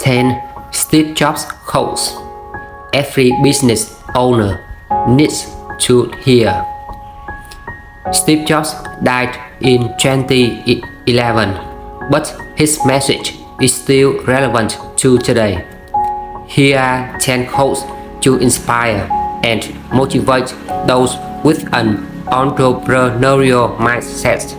10 Steve Jobs quotes every business owner needs to hear. Steve Jobs died in 2011, but his message is still relevant to today. Here are 10 quotes to inspire and motivate those with an entrepreneurial mindset.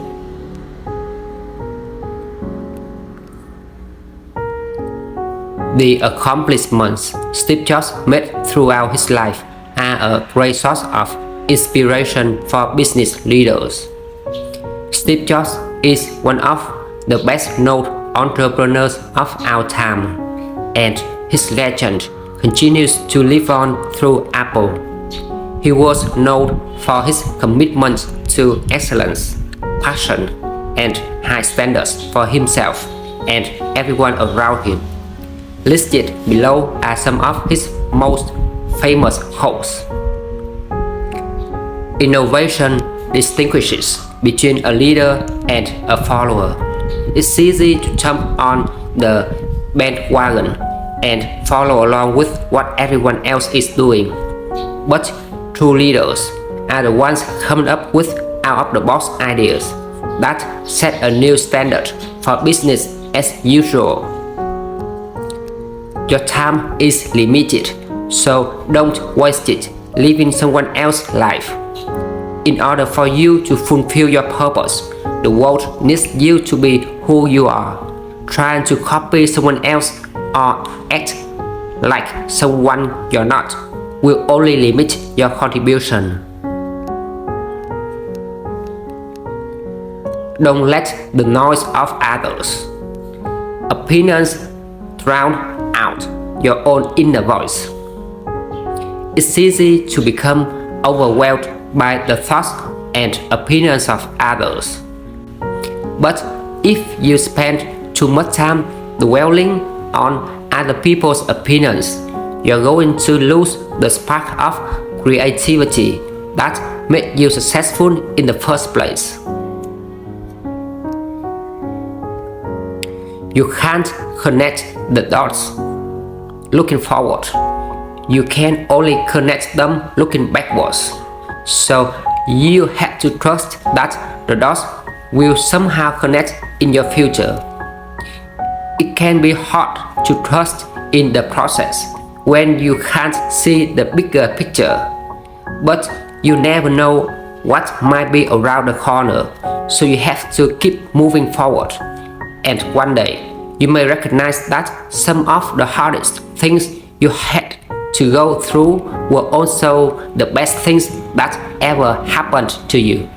The accomplishments Steve Jobs made throughout his life are a great source of inspiration for business leaders. Steve Jobs is one of the best-known entrepreneurs of our time, and his legend continues to live on through Apple. He was known for his commitment to excellence, passion, and high standards for himself and everyone around him. Listed below are some of his most famous quotes. Innovation distinguishes between a leader and a follower. It's easy to jump on the bandwagon and follow along with what everyone else is doing. But true leaders are the ones coming up with out-of-the-box ideas that set a new standard for business as usual. Your time is limited, so don't waste it living someone else's life. In order for you to fulfill your purpose, the world needs you to be who you are. Trying to copy someone else or act like someone you're not will only limit your contribution. Don't let the noise of others' opinions drown out your own inner voice. It's easy to become overwhelmed by the thoughts and opinions of others. But if you spend too much time dwelling on other people's opinions, you're going to lose the spark of creativity that made you successful in the first place. You can't connect the dots looking forward. You can only connect them looking backwards. So you have to trust that the dots will somehow connect in your future. It can be hard to trust in the process when you can't see the bigger picture, but you never know what might be around the corner, so you have to keep moving forward. And one day, you may recognize that some of the hardest things you had to go through were also the best things that ever happened to you.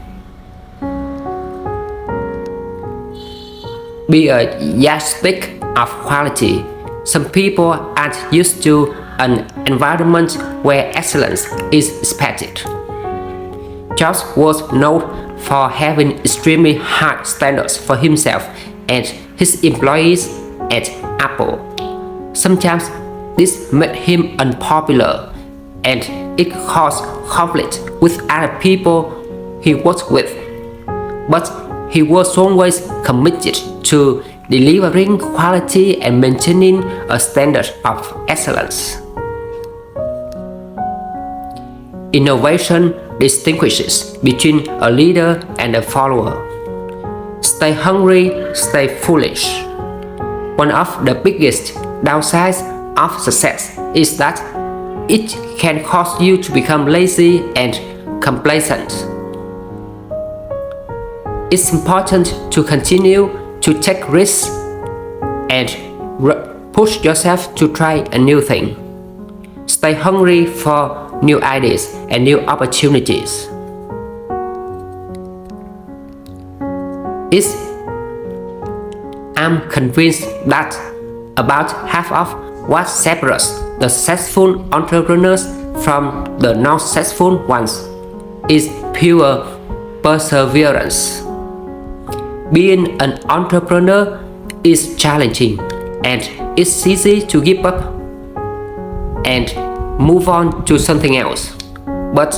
Be a yardstick of quality. Some people aren't used to an environment where excellence is expected. Jobs was known for having extremely high standards for himself and his employees at Apple. Sometimes this made him unpopular and it caused conflict with other people he worked with. But he was always committed to delivering quality and maintaining a standard of excellence. Innovation distinguishes between a leader and a follower. Stay hungry, stay foolish. One of the biggest downsides of success is that it can cause you to become lazy and complacent. It's important to continue to take risks and push yourself to try a new thing. Stay hungry for new ideas and new opportunities. I'm convinced that about half of what separates the successful entrepreneurs from the non-successful ones is pure perseverance. Being an entrepreneur is challenging and it's easy to give up and move on to something else. But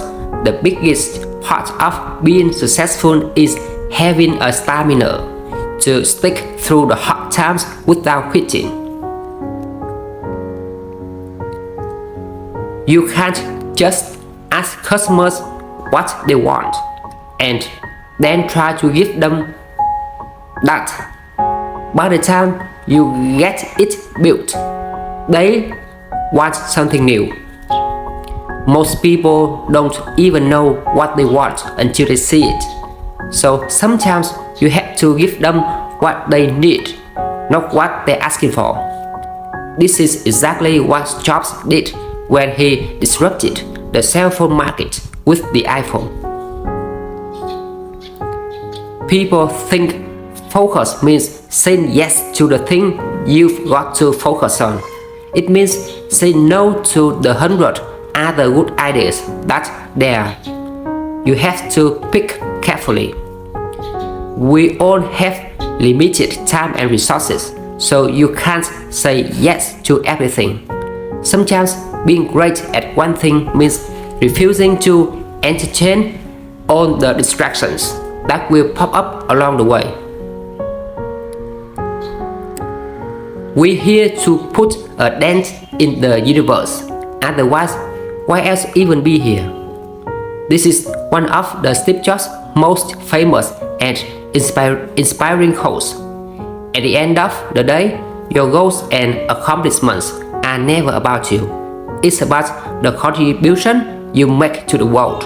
the biggest part of being successful is having a stamina to stick through the hard times without quitting. You can't just ask customers what they want and then try to give them that. By the time you get it built, they want something new. Most people don't even know what they want until they see it. So sometimes you have to give them what they need, not what they're asking for. This is exactly what Jobs did when he disrupted the cell phone market with the iPhone. People think focus means saying yes to the thing you've got to focus on. It means saying no to the 100 other good ideas that there are. You have to pick carefully. We all have limited time and resources, so you can't say yes to everything. Sometimes being great at one thing means refusing to entertain all the distractions that will pop up along the way. We're here to put a dent in the universe, otherwise why else even be here? This is one of the Steve Jobs' most famous and inspiring quotes. At the end of the day, your goals and accomplishments are never about you. It's about the contribution you make to the world.